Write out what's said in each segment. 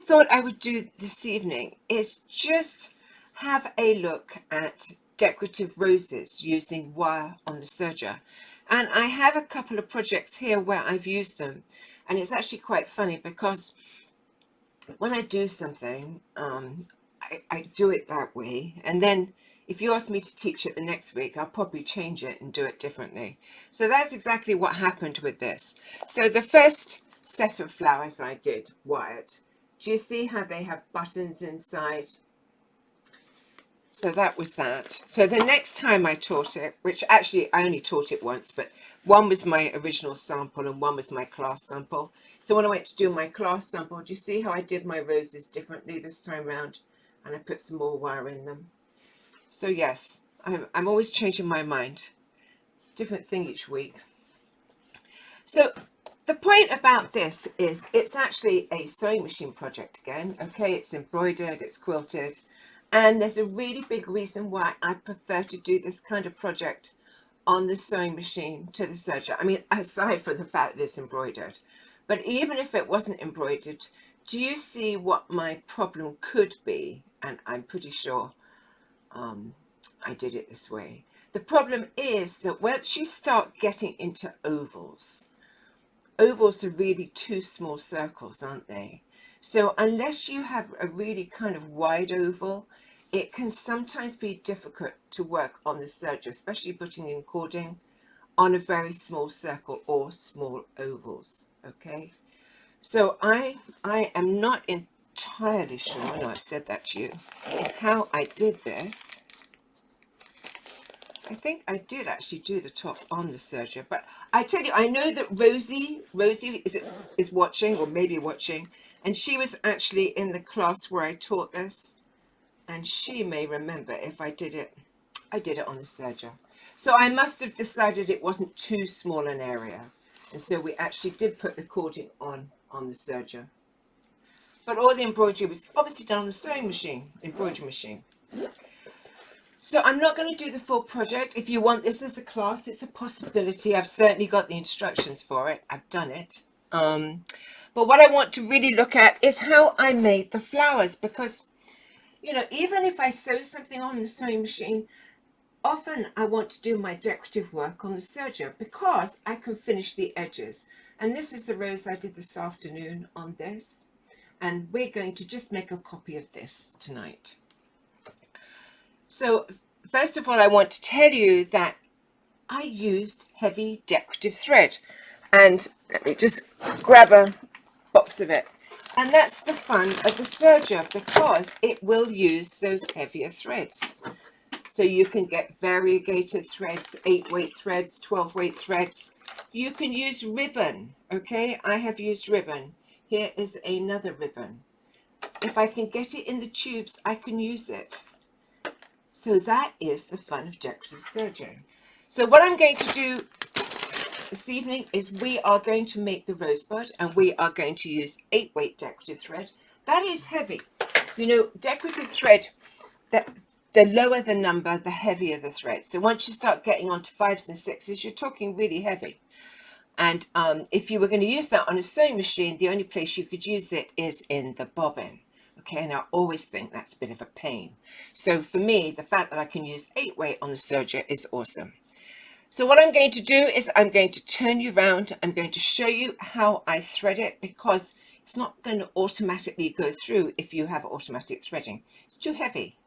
thought I would do this evening is just have a look at decorative roses using wire on the serger. And I have a couple of projects here where I've used them. And it's actually quite funny because when I do something, I do it that way. And then if you ask me to teach it the next week, I'll probably change it and do it differently. So that's exactly what happened with this. So the first set of flowers I did wired. Do you see how they have buttons inside? So that was that. So the next time I taught it, which actually I only taught it once, but one was my original sample and one was my class sample. So when I went to do my class sample, do you see how I did my roses differently this time round? And I put some more wire in them. So yes, I'm always changing my mind. Different thing each week. So the point about this is it's actually a sewing machine project again. Okay, it's embroidered, it's quilted. And there's a really big reason why I prefer to do this kind of project on the sewing machine to the serger. I mean, aside from the fact that it's embroidered. But even if it wasn't embroidered, do you see what my problem could be? And I'm pretty sure I did it this way. The problem is that once you start getting into ovals, ovals are really two small circles, aren't they? So unless you have a really kind of wide oval, it can sometimes be difficult to work on the serger, especially putting in cording on a very small circle or small ovals. Okay, so I am not entirely sure, I know I've said that to you, in how I did this. I think I did actually do the top on the serger, but I tell you, I know that Rosie is watching, or maybe watching, and she was actually in the class where I taught this, and she may remember if I did it on the serger. So I must have decided it wasn't too small an area, and so we actually did put the cording on the serger. But all the embroidery was obviously done on the sewing machine, embroidery machine. So I'm not going to do the full project. If you want this as a class, it's a possibility. I've certainly got the instructions for it. I've done it. But what I want to really look at is how I made the flowers, because, you know, even if I sew something on the sewing machine, often I want to do my decorative work on the serger because I can finish the edges. And this is the rose I did this afternoon on this. And we're going to just make a copy of this tonight. So first of all, I want to tell you that I used heavy decorative thread, and let me just grab a box of it. And that's the fun of the serger, because it will use those heavier threads. So you can get variegated threads, 8-weight threads, 12-weight threads. You can use ribbon, okay? I have used ribbon. Here is another ribbon. If I can get it in the tubes, I can use it. So that is the fun of decorative serging. So what I'm going to do this evening is we are going to make the rosebud, and we are going to use 8-weight decorative thread. That is heavy. You know, decorative thread, that the lower the number, the heavier the thread. So once you start getting onto 5s and 6s, you're talking really heavy. And if you were going to use that on a sewing machine, the only place you could use it is in the bobbin. Okay, and I always think that's a bit of a pain. So for me, the fact that I can use 8-weight on the serger is awesome. So what I'm going to do is I'm going to turn you around. I'm going to show you how I thread it, because it's not going to automatically go through if you have automatic threading. It's too heavy.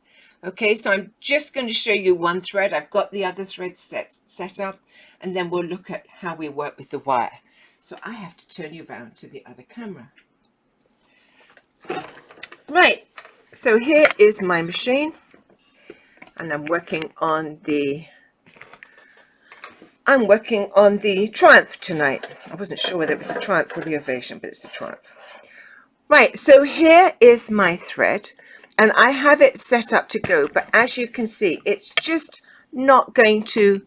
Okay, so I'm just going to show you one thread. I've got the other threads set up, and then we'll look at how we work with the wire. So I have to turn you around to the other camera. Right, so here is my machine, and I'm working on the Triumph tonight. I wasn't sure whether it was the Triumph or the Ovation, but it's the Triumph. Right, so here is my thread, and I have it set up to go, but as you can see, it's just not going to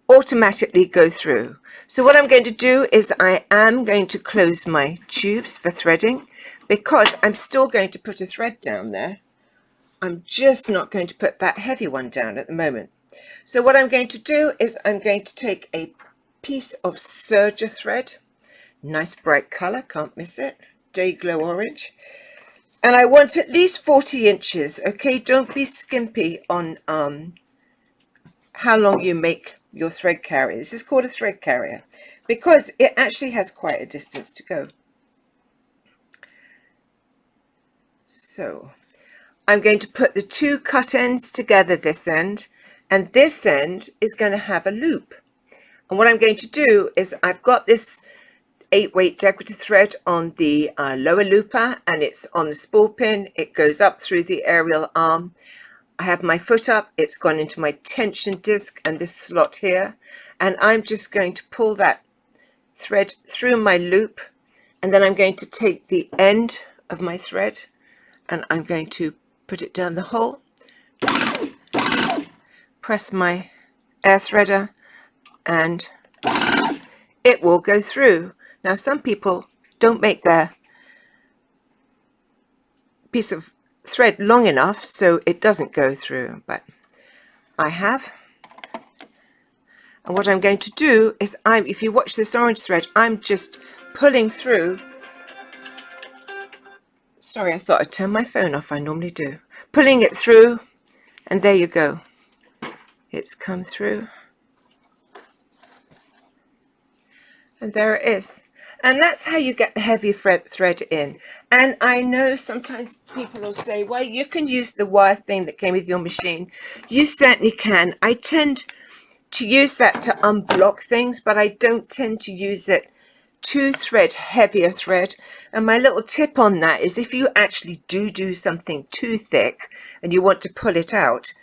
automatically go through. So what I'm going to do is I am going to close my tubes for threading, because I'm still going to put a thread down there. I'm just not going to put that heavy one down at the moment. So what I'm going to do is I'm going to take a piece of Serger thread, nice bright color, can't miss it, day glow orange. And I want at least 40 inches, okay? Don't be skimpy on how long you make your thread carrier. This is called a thread carrier because it actually has quite a distance to go. So I'm going to put the two cut ends together, this end, and this end is going to have a loop. And what I'm going to do is I've got this 8-weight decorative thread on the lower looper, and it's on the spool pin. It goes up through the aerial arm. I have my foot up, it's gone into my tension disc and this slot here, and I'm just going to pull that thread through my loop, and then I'm going to take the end of my thread and I'm going to put it down the hole, press my air threader, and it will go through. Now some people don't make their piece of thread long enough so it doesn't go through, but I have. And what I'm going to do is if you watch this orange thread, I'm just pulling through. Sorry, I thought I'd turn my phone off. I normally do. Pulling it through, and there you go. It's come through. And there it is. And that's how you get the heavy thread in. And I know sometimes people will say, well, you can use the wire thing that came with your machine. You certainly can. I tend to use that to unblock things, but I don't tend to use it to thread heavier thread. And my little tip on that is if you actually do something too thick and you want to pull it out,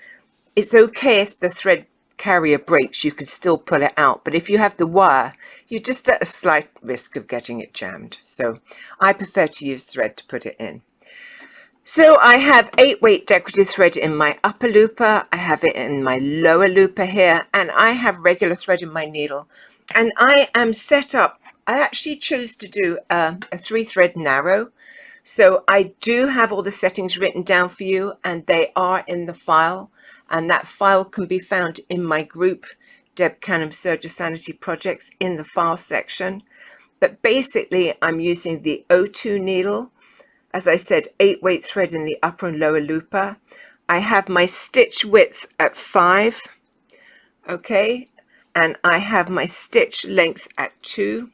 it's okay if the thread carrier breaks, you can still pull it out. But if you have the wire, you're just at a slight risk of getting it jammed. So I prefer to use thread to put it in. So I have 8-weight decorative thread in my upper looper, I have it in my lower looper here, and I have regular thread in my needle. And I am set up, I actually chose to do a 3-thread narrow. So I do have all the settings written down for you, and they are in the file. And that file can be found in my group, Deb Canham Serger Sanity Projects, in the file section. But basically, I'm using the O2 needle. As I said, 8-weight thread in the upper and lower looper. I have my stitch width at 5, okay, and I have my stitch length at 2.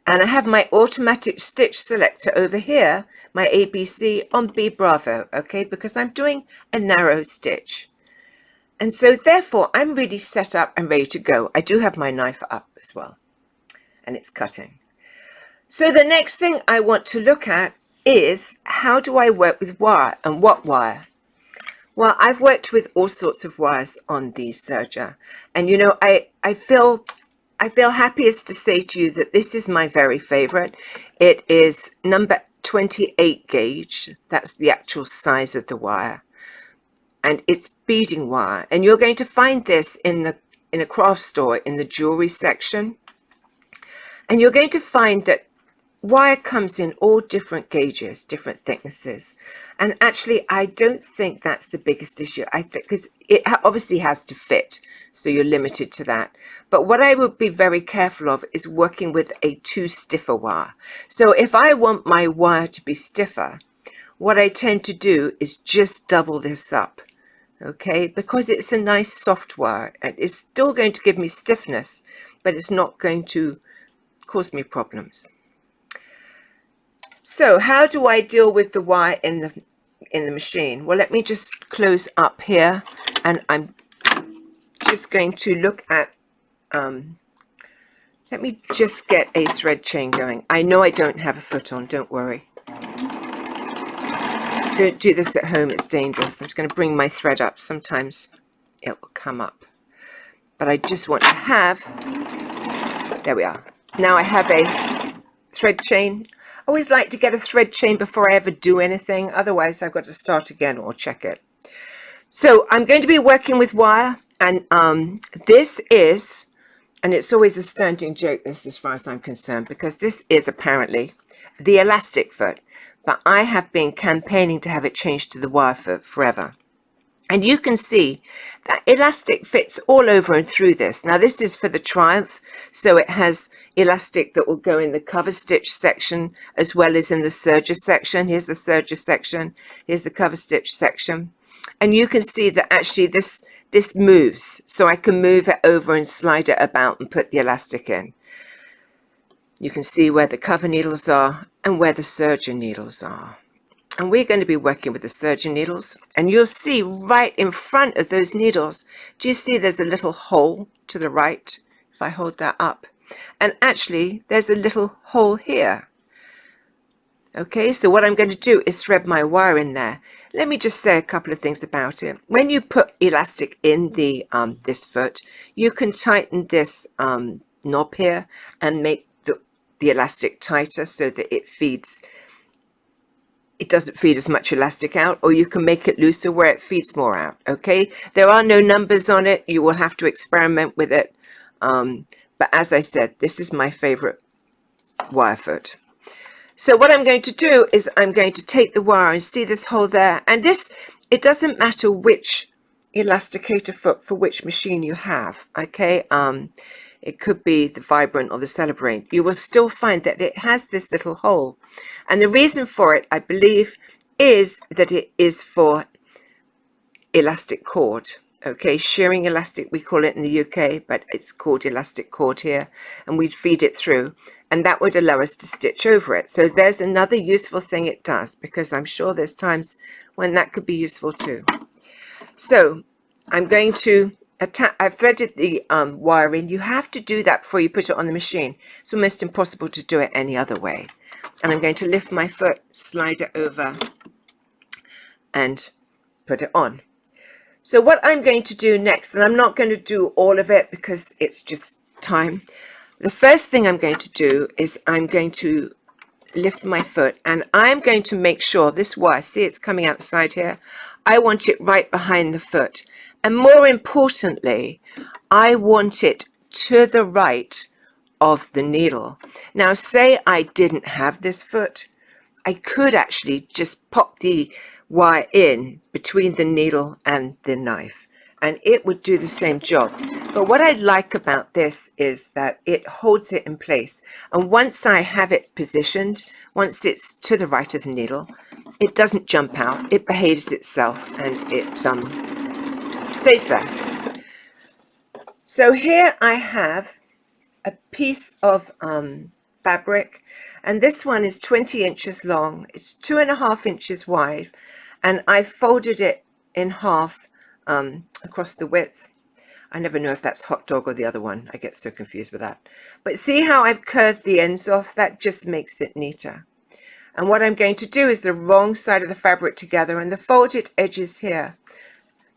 And I have my automatic stitch selector over here, my ABC on B Bravo, okay, because I'm doing a narrow stitch. And so therefore, I'm really set up and ready to go. I do have my knife up as well, and it's cutting. So the next thing I want to look at is how do I work with wire and what wire? Well, I've worked with all sorts of wires on the Serger, and you know, I feel happiest to say to you that this is my very favorite. It is number 28 gauge. That's the actual size of the wire, and it's beading wire, and you're going to find this in a craft store in the jewelry section, and you're going to find that wire comes in all different gauges, different thicknesses. And actually, I don't think that's the biggest issue. I think because it obviously has to fit, so you're limited to that. But what I would be very careful of is working with a too stiffer wire. So if I want my wire to be stiffer, what I tend to do is just double this up, okay? Because it's a nice soft wire, and it's still going to give me stiffness, but it's not going to cause me problems. So how do I deal with the wire in the machine? Well, let me just close up here, and I'm just going to look at, let me just get a thread chain going. I know I don't have a foot on, don't worry. Don't do this at home, it's dangerous. I'm just going to bring my thread up. Sometimes it will come up. But I just want to have, there we are. Now I have a thread chain. I always like to get a thread chain before I ever do anything. Otherwise, I've got to start again or check it. So I'm going to be working with wire. And this is, and it's always a standing joke, this as far as I'm concerned, because this is apparently the elastic foot. But I have been campaigning to have it changed to the wire foot forever. And you can see that elastic fits all over and through this. Now this is for the Triumph, so it has elastic that will go in the cover stitch section as well as in the serger section. Here's the serger section, here's the cover stitch section. And you can see that actually this moves, so I can move it over and slide it about and put the elastic in. You can see where the cover needles are and where the serger needles are. And we're going to be working with the serger needles, and you'll see right in front of those needles, do you see there's a little hole to the right? If I hold that up, and actually there's a little hole here. Okay, so what I'm going to do is thread my wire in there. Let me just say a couple of things about it. When you put elastic in the this foot, you can tighten this knob here and make the elastic tighter so that it doesn't feed as much elastic out, or you can make it looser where it feeds more out. Okay, there are no numbers on it, you will have to experiment with it, but as I said, this is my favorite wire foot. So what I'm going to do is I'm going to take the wire and see this hole there, and this, it doesn't matter which elasticator foot for which machine you have. Okay, it could be the Vibrant or the Celebrate. You will still find that it has this little hole. And the reason for it, I believe, is that it is for elastic cord. Okay, shearing elastic, we call it in the UK, but it's called elastic cord here. And we'd feed it through, and that would allow us to stitch over it. So there's another useful thing it does, because I'm sure there's times when that could be useful too. So I'm going to I've threaded the wire in. You have to do that before you put it on the machine. It's almost impossible to do it any other way. And I'm going to lift my foot, slide it over, and put it on. So what I'm going to do next, and I'm not going to do all of it because it's just time. The first thing I'm going to do is I'm going to lift my foot, and I'm going to make sure this wire, see it's coming outside here, I want it right behind the foot. And more importantly, I want it to the right of the needle. Now, say I didn't have this foot, I could actually just pop the wire in between the needle and the knife, and it would do the same job. But what I like about this is that it holds it in place. And once I have it positioned, once it's to the right of the needle, it doesn't jump out. It behaves itself, and it stays there. So here I have a piece of fabric, and this one is 20 inches long. It's 2.5 inches wide, and I've folded it in half across the width. I never know if that's hot dog or the other one. I get so confused with that. But see how I've curved the ends off? That just makes it neater. And what I'm going to do is the wrong side of the fabric together and the folded edges here.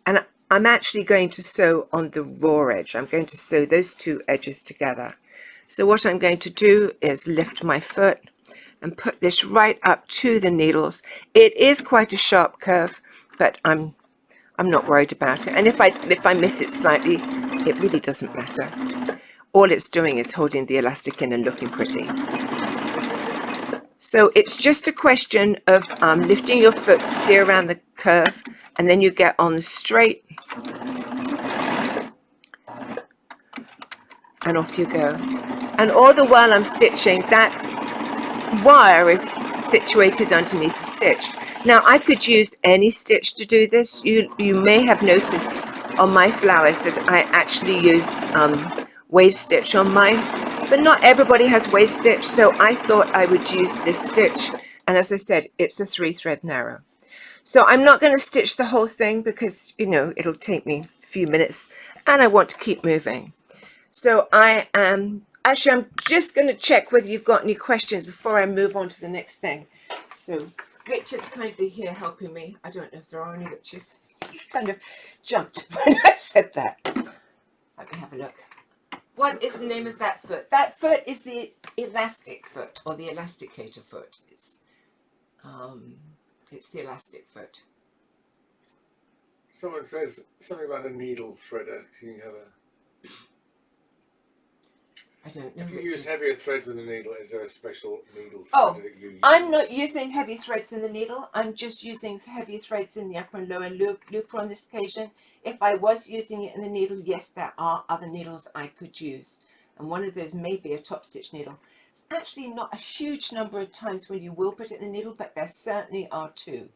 And I'm actually going to sew on the raw edge. I'm going to sew those two edges together. So what I'm going to do is lift my foot and put this right up to the needles. It is quite a sharp curve, but I'm not worried about it. And if I miss it slightly, it really doesn't matter. All it's doing is holding the elastic in and looking pretty. So it's just a question of lifting your foot, steer around the curve, and then you get on the straight, and off you go. And all the while I'm stitching, that wire is situated underneath the stitch. Now I could use any stitch to do this. You may have noticed on my flowers that I actually used wave stitch on mine, but not everybody has wave stitch, so I thought I would use this stitch. And as I said, it's a 3-thread narrow. So I'm not going to stitch the whole thing because, you know, it'll take me a few minutes and I want to keep moving. So I'm just going to check whether you've got any questions before I move on to the next thing. So Richard's kindly here helping me. I don't know if there are any. Richard, he kind of jumped when I said that. Let me have a look. What is the name of that foot? That foot is the elastic foot, or the elasticator foot. It's the elastic foot. Someone says something about a needle threader. Can you have I don't know. If you use heavier threads in the needle, is there a special needle thread Oh, that you use? I'm not using heavy threads in the needle. I'm just using heavy threads in the upper and lower looper on this occasion. If I was using it in the needle, yes, there are other needles I could use. And one of those may be a top stitch needle. It's actually not a huge number of times when you will put it in the needle, but there certainly are 2,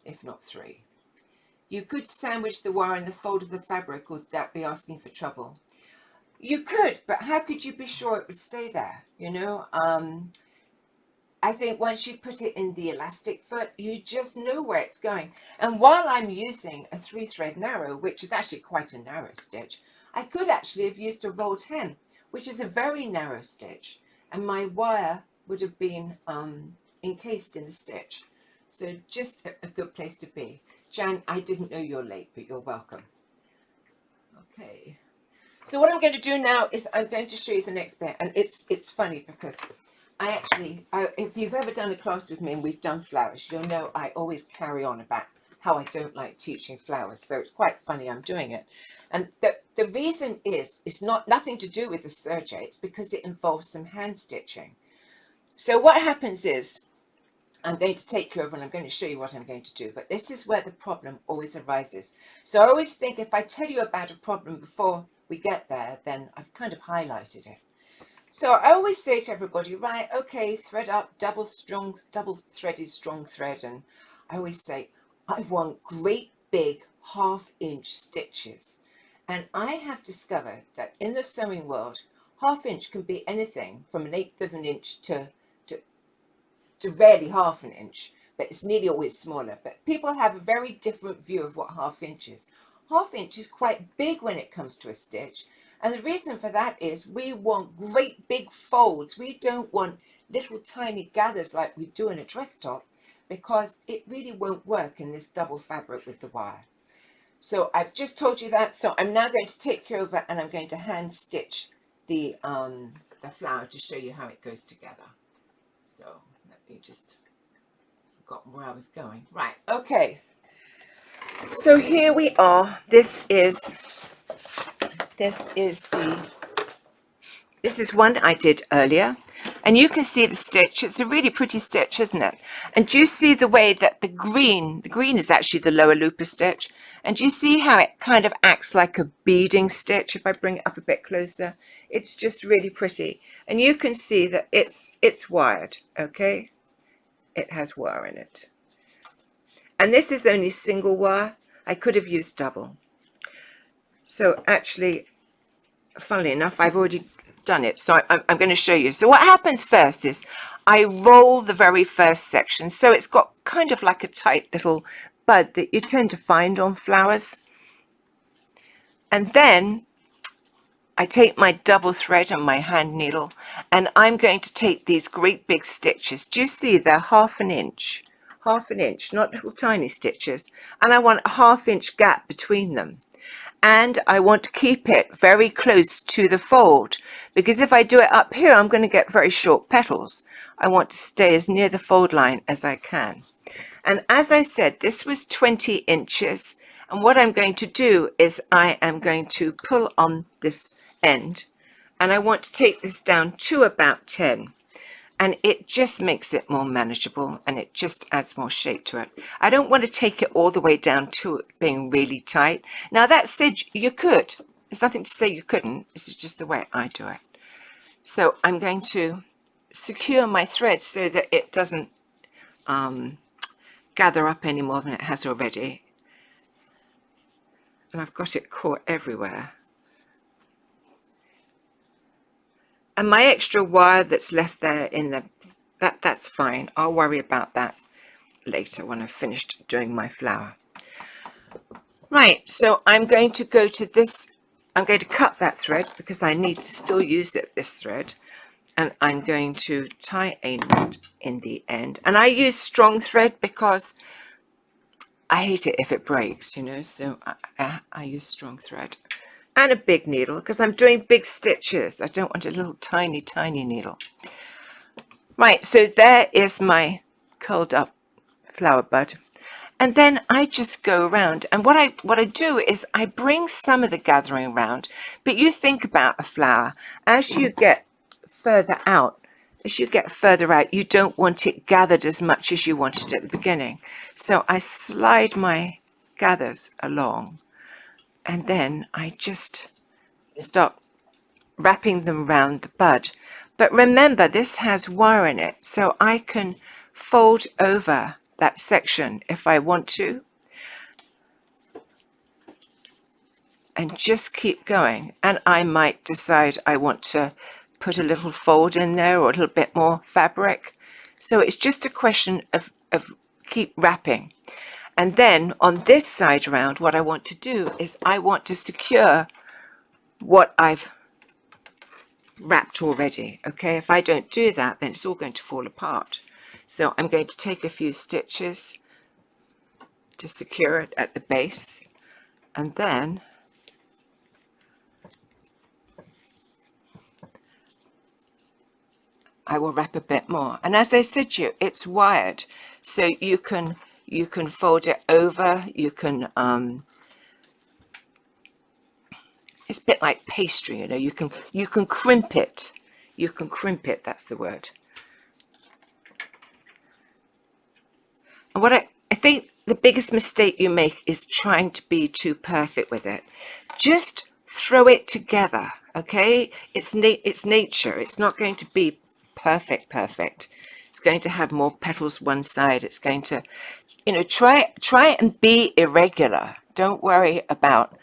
if not 3. You could sandwich the wire in the fold of the fabric, or would that be asking for trouble? You could, but how could you be sure it would stay there? You know, I think once you put it in the elastic foot, you just know where it's going. And while I'm using a 3-thread narrow, which is actually quite a narrow stitch, I could actually have used a rolled hem, which is a very narrow stitch, and my wire would have been encased in the stitch. So just a good place to be. Jan, I didn't know you're late, but you're welcome. Okay. So what I'm going to do now is I'm going to show you the next bit, and it's funny because if you've ever done a class with me and we've done flowers, you'll know I always carry on about how I don't like teaching flowers. So it's quite funny I'm doing it. And the reason is, it's nothing to do with the serger. It's because it involves some hand stitching. So what happens is, I'm going to take you over and I'm going to show you what I'm going to do. But this is where the problem always arises. So I always think if I tell you about a problem before we get there, then I've kind of highlighted it. So I always say to everybody, right, okay, thread up, double threaded strong thread. And I always say, I want great big 1/2-inch stitches. And I have discovered that in the sewing world, 1/2 inch can be anything from 1/8 of an inch to rarely 1/2 an inch, but it's nearly always smaller. But people have a very different view of what 1/2 inch is. 1/2 inch is quite big when it comes to a stitch. And the reason for that is we want great big folds. We don't want little tiny gathers like we do in a dress top, because it really won't work in this double fabric with the wire. So I've just told you that. So I'm now going to take you over and I'm going to hand stitch the flower to show you how it goes together. So let me just forgot where I was going. Right, okay. So here we are. This is one I did earlier, and you can see the stitch. It's a really pretty stitch, isn't it? And do you see the way that the green is actually the lower looper stitch, and do you see how it kind of acts like a beading stitch? If I bring it up a bit closer, it's just really pretty. And you can see that it's wired. Okay, it has wire in it, and this is only single wire. I could have used double. So actually, funnily enough, I've already done it, so I'm going to show you. So what happens first is I roll the very first section, so it's got kind of like a tight little bud that you tend to find on flowers, and then I take my double thread and my hand needle, and I'm going to take these great big stitches. Do you see they're 1/2 inch? 1/2 inch, not little tiny stitches, and I want a 1/2 inch gap between them. And I want to keep it very close to the fold, because if I do it up here, I'm going to get very short petals. I want to stay as near the fold line as I can. And as I said, this was 20 inches. And what I'm going to do is I am going to pull on this end, and I want to take this down to about 10. And it just makes it more manageable, and it just adds more shape to it. I don't want to take it all the way down to it being really tight. Now, that said, you could. There's nothing to say you couldn't. This is just the way I do it. So I'm going to secure my thread so that it doesn't gather up any more than it has already. And I've got it caught everywhere. And my extra wire that's left there in the that's fine. I'll worry about that later when I've finished doing my flower. Right, so I'm going to go to this. I'm going to cut that thread because I need to still use this thread, and I'm going to tie a knot in the end. And I use strong thread because I hate it if it breaks, you know, so I use strong thread. And a big needle, because I'm doing big stitches. I don't want a little tiny needle. Right, so there is my curled up flower bud. And then I just go around, and what I do is I bring some of the gathering around. But you think about a flower, as you get further out, as you get further out, you don't want it gathered as much as you want it at the beginning. So I slide my gathers along, and then I just start wrapping them round the bud. But remember, this has wire in it, so I can fold over that section if I want to, and just keep going. And I might decide I want to put a little fold in there or a little bit more fabric. So it's just a question of keep wrapping. And then on this side around, what I want to do is I want to secure what I've wrapped already. Okay, if I don't do that, then it's all going to fall apart. So I'm going to take a few stitches to secure it at the base, and then I will wrap a bit more. And as I said to you, it's wired, so you can fold it over. You can it's a bit like pastry, you know. You can crimp it. You can crimp it. That's the word. And what I think the biggest mistake you make is trying to be too perfect with it. Just throw it together, okay? It's nature. It's not going to be perfect. It's going to have more petals one side. It's going to, you know, try and be irregular. Don't worry about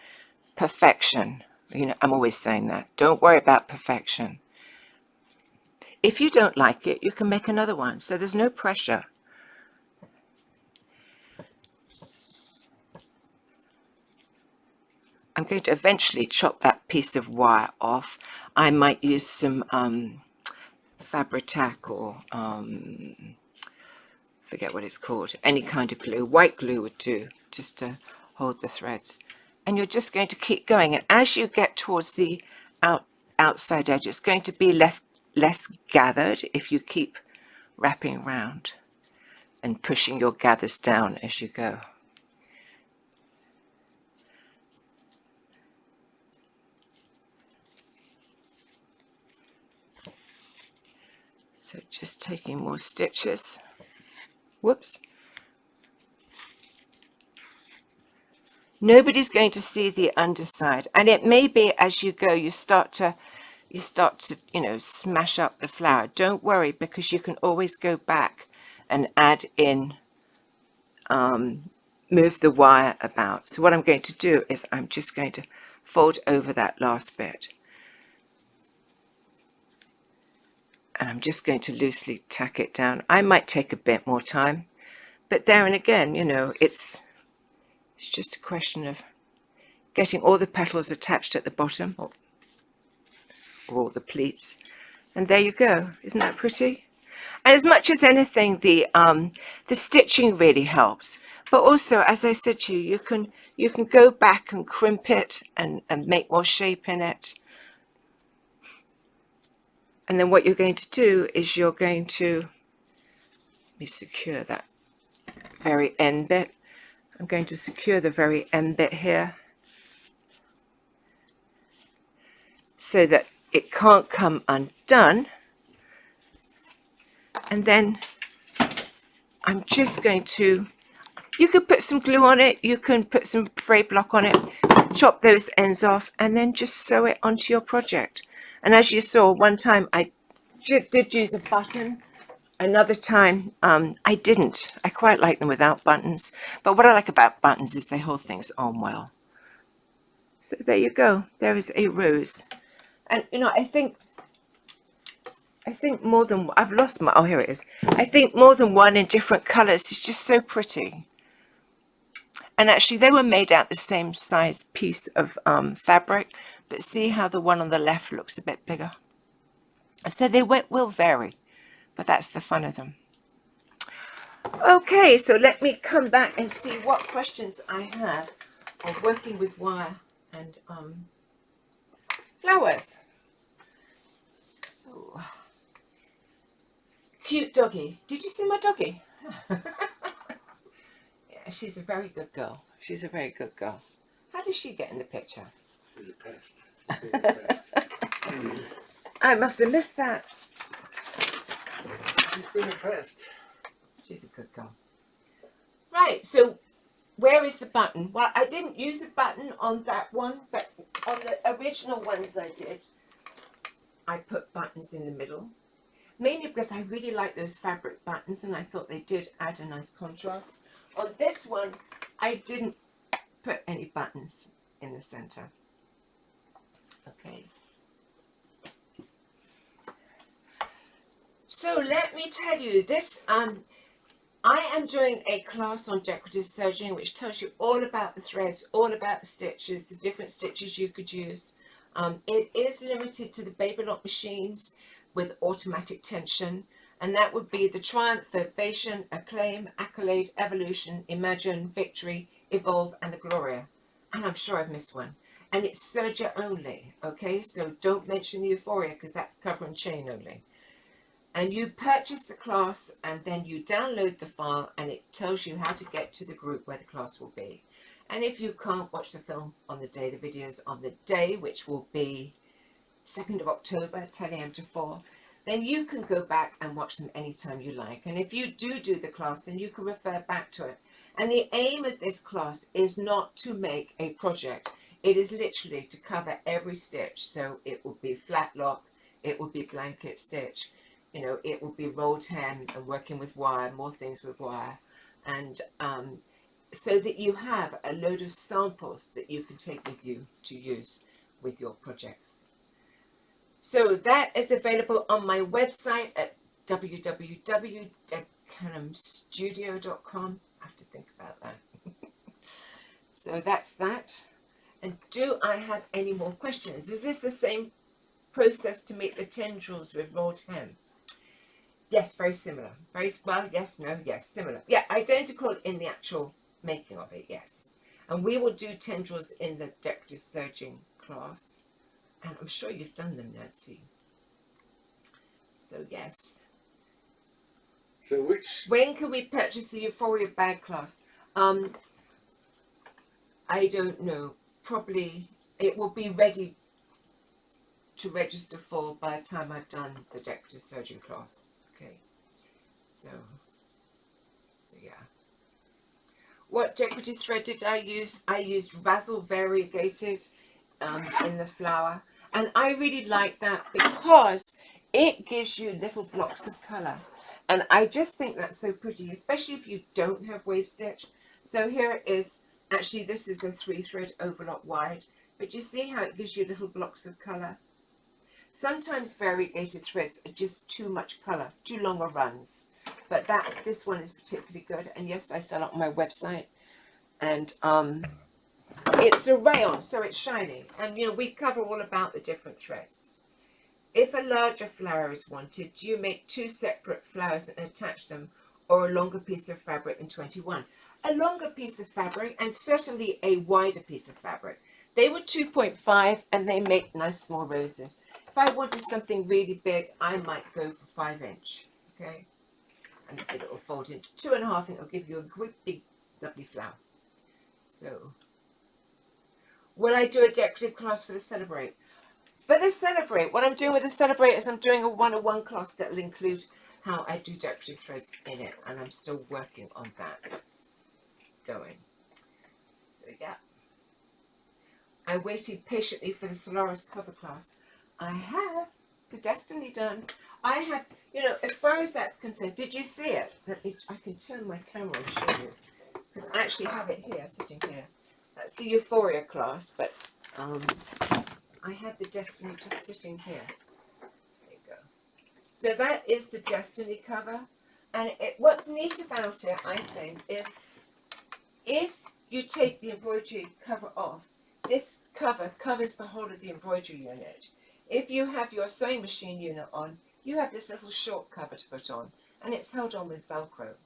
perfection. You know, I'm always saying that. Don't worry about perfection. If you don't like it, you can make another one. So there's no pressure. I'm going to eventually chop that piece of wire off. I might use some Fabri-Tac or forget what it's called, any kind of glue. White glue would do, just to hold the threads. And you're just going to keep going. And as you get towards the outside edge, it's going to be less gathered if you keep wrapping around and pushing your gathers down as you go. So just taking more stitches. Whoops. Nobody's going to see the underside, and it may be as you go you start to you know, smash up the flower. Don't worry, because you can always go back and add in, move the wire about. So what I'm going to do is I'm just going to fold over that last bit, and I'm just going to loosely tack it down. I might take a bit more time, but there and again, you know, it's just a question of getting all the petals attached at the bottom, or all the pleats, and there you go. Isn't that pretty? And as much as anything, the stitching really helps. But also, as I said to you, you can go back and crimp it and make more shape in it. And then what you're going to do is you're going to, let me secure that very end bit. I'm going to secure the very end bit here so that it can't come undone. And then I'm just going to, you could put some glue on it, you can put some fray block on it, chop those ends off, and then just sew it onto your project. And as you saw, one time I did use a button, another time I didn't. I quite like them without buttons, but what I like about buttons is they hold things on well. So there you go, there is a rose. And you know, I think more than, I've lost my, oh here it is. I think more than one in different colors is just so pretty. And actually they were made out the same size piece of fabric, but see how the one on the left looks a bit bigger. So they will vary, but that's the fun of them. Okay, so let me come back and see what questions I have on working with wire and flowers. So, cute doggy. Did you see my doggy? Yeah, she's a very good girl. She's a very good girl. How does she get in the picture? She's a pest. She's a pest. I must have missed that. She's been a pest. She's a good girl. Right, so where is the button? Well, I didn't use the button on that one, but on the original ones I did, I put buttons in the middle. Mainly because I really like those fabric buttons and I thought they did add a nice contrast. On this one, I didn't put any buttons in the center. Okay. So let me tell you this, I am doing a class on decorative serging which tells you all about the threads, all about the stitches, the different stitches you could use. It is limited to the baby lock machines with automatic tension, and that would be the Triumph, Ovation, Acclaim, Accolade, Evolution, Imagine, Victory, Evolve, and the Gloria. And I'm sure I've missed one. And it's Serger only, okay? So don't mention the Euphoria because that's cover and chain only. And you purchase the class and then you download the file and it tells you how to get to the group where the class will be. And if you can't watch the film on the day, the videos on the day, which will be 2nd of October, 10 a.m. to 4, then you can go back and watch them anytime you like. And if you do the class, then you can refer back to it. And the aim of this class is not to make a project. It is literally to cover every stitch. So it will be flat lock, it will be blanket stitch, you know, it will be rolled hem and working with wire, more things with wire. And so that you have a load of samples that you can take with you to use with your projects. So that is available on my website at www.deckhanumstudio.com. I have to think about that. So that's that. And do I have any more questions? Is this the same process to make the tendrils with rolled hem? Yes, very similar. Very well, yes, no, yes, similar. Yeah, identical in the actual making of it, yes. And we will do tendrils in the decorative serging class. And I'm sure you've done them, Nancy. So, yes. So when can we purchase the Euphoria bag class? I don't know. Probably it will be ready to register for by the time I've done the decorative serging class. Okay. So yeah. What decorative thread did I use? I used Razzle Variegated in the flower. And I really like that because it gives you little blocks of colour. And I just think that's so pretty, especially if you don't have wave stitch. So here it is. Actually, this is a 3-thread overlock wide. But you see how it gives you little blocks of colour? Sometimes variegated threads are just too much colour, too longer runs. But this one is particularly good. And yes, I sell it on my website. And it's a rayon, so it's shiny. And, you know, we cover all about the different threads. If a larger flower is wanted, do you make 2 separate flowers and attach them, or a longer piece of fabric than 21? A longer piece of fabric, and certainly a wider piece of fabric. They were 2.5 and they make nice small roses. If I wanted something really big, I might go for 5-inch, okay? And it will fold into 2.5 and it'll give you a great big lovely flower. So, will I do a decorative class for the Celebrate? For the Celebrate, what I'm doing with the Celebrate is I'm doing a 101 class that will include how I do decorative threads in it, and I'm still working on that. It's going. So yeah. I waited patiently for the Solaris cover class. I have the Destiny done. I have, you know, as far as that's concerned, did you see it? I can turn my camera and show you. Because I actually have it here, sitting here. That's the Euphoria class, but I have the Destiny just sitting here. There you go. So that is the Destiny cover. And what's neat about it, I think, is if you take the embroidery cover off, this cover covers the whole of the embroidery unit. If you have your sewing machine unit on, you have this little short cover to put on, and it's held on with Velcro.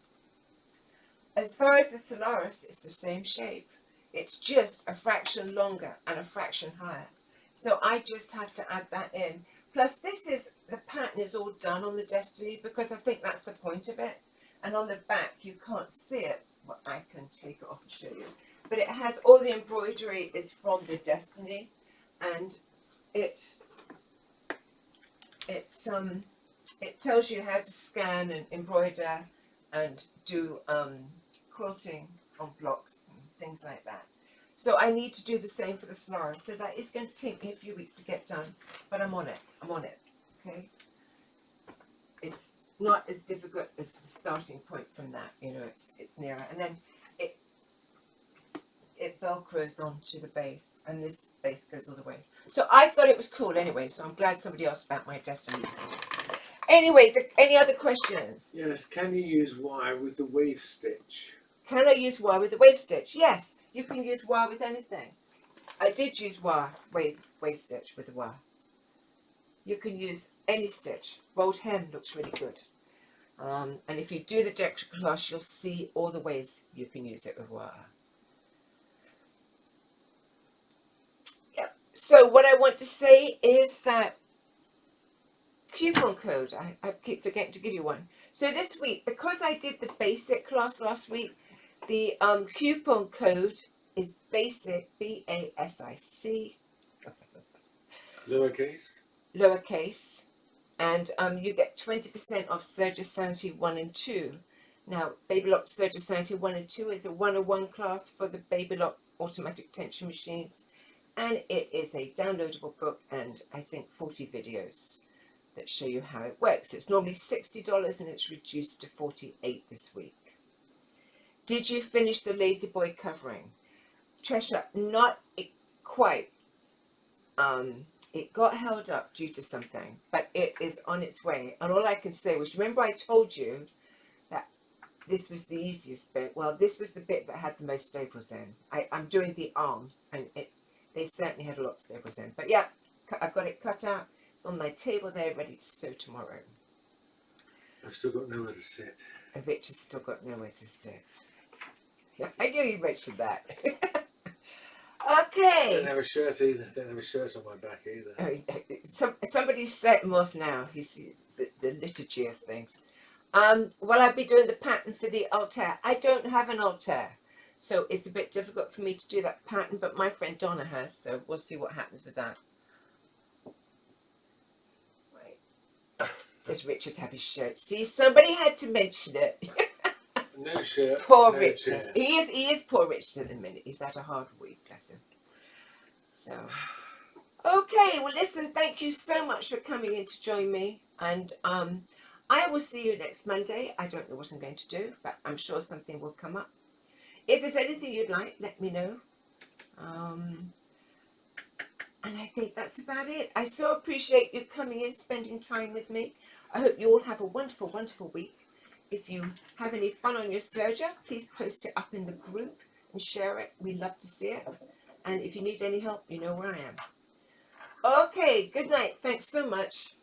As far as the Solaris, it's the same shape. It's just a fraction longer and a fraction higher. So I just have to add that in. Plus the pattern is all done on the Destiny because I think that's the point of it. And on the back, you can't see it. Well, I can take it off and show you. But it has all the embroidery is from the Destiny, and it it tells you how to scan and embroider and do quilting on blocks and things like that. So I need to do the same for the slara. So that is going to take me a few weeks to get done, but I'm on it. I'm on it. Okay. It's not as difficult as the starting point from that. You know, it's nearer, and then it velcros onto the base, and this base goes all the way. So I thought it was cool anyway. So I'm glad somebody asked about my destiny. Anyway, any other questions? Yes, can you use wire with the wave stitch? Can I use wire with the wave stitch? Yes, you can use wire with anything. I did use wire, wave stitch with the wire. You can use any stitch. Rolled hem looks really good. And if you do the decorative class, you'll see all the ways you can use it with wire. Yep. So what I want to say is that coupon code, I keep forgetting to give you one. So this week, because I did the basic class last week, the coupon code is BASIC, BASIC. Lowercase. And you get 20% off Serger Sanity 1 and 2. Now, Baby Lock Serger Sanity 1 and 2 is a 101 class for the Baby Lock automatic tension machines. And it is a downloadable book and I think 40 videos that show you how it works. It's normally $60 and it's reduced to $48 this week. Did you finish the Lazy Boy covering? Tresha, not quite. It got held up due to something, but it is on its way. And all I can say was, remember I told you that this was the easiest bit? Well, this was the bit that had the most staples in. I'm doing the arms, and they certainly had a lot of staples in. But yeah, I've got it cut out. It's on my table there, ready to sew tomorrow. I've still got nowhere to sit. And Richard's still got nowhere to sit. I knew you mentioned that. Okay. Don't have a shirt either. Don't have a shirt on my back either. Somebody's set him off now. He sees the liturgy of things. Well, I'll be doing the pattern for the altar. I don't have an altar, so it's a bit difficult for me to do that pattern, but my friend Donna has, so we'll see what happens with that. Right. Does Richard have his shirt? See, somebody had to mention it. No shirt. Poor no Richard. chair. He is poor Richard at the minute. He's had a hard week, bless him. So, okay. Well, listen. Thank you so much for coming in to join me, and I will see you next Monday. I don't know what I'm going to do, but I'm sure something will come up. If there's anything you'd like, let me know. And I think that's about it. I so appreciate you coming in, spending time with me. I hope you all have a wonderful, wonderful week. If you have any fun on your Serger, please post it up in the group and share it. We love to see it. And if you need any help, you know where I am. Okay, good night. Thanks so much.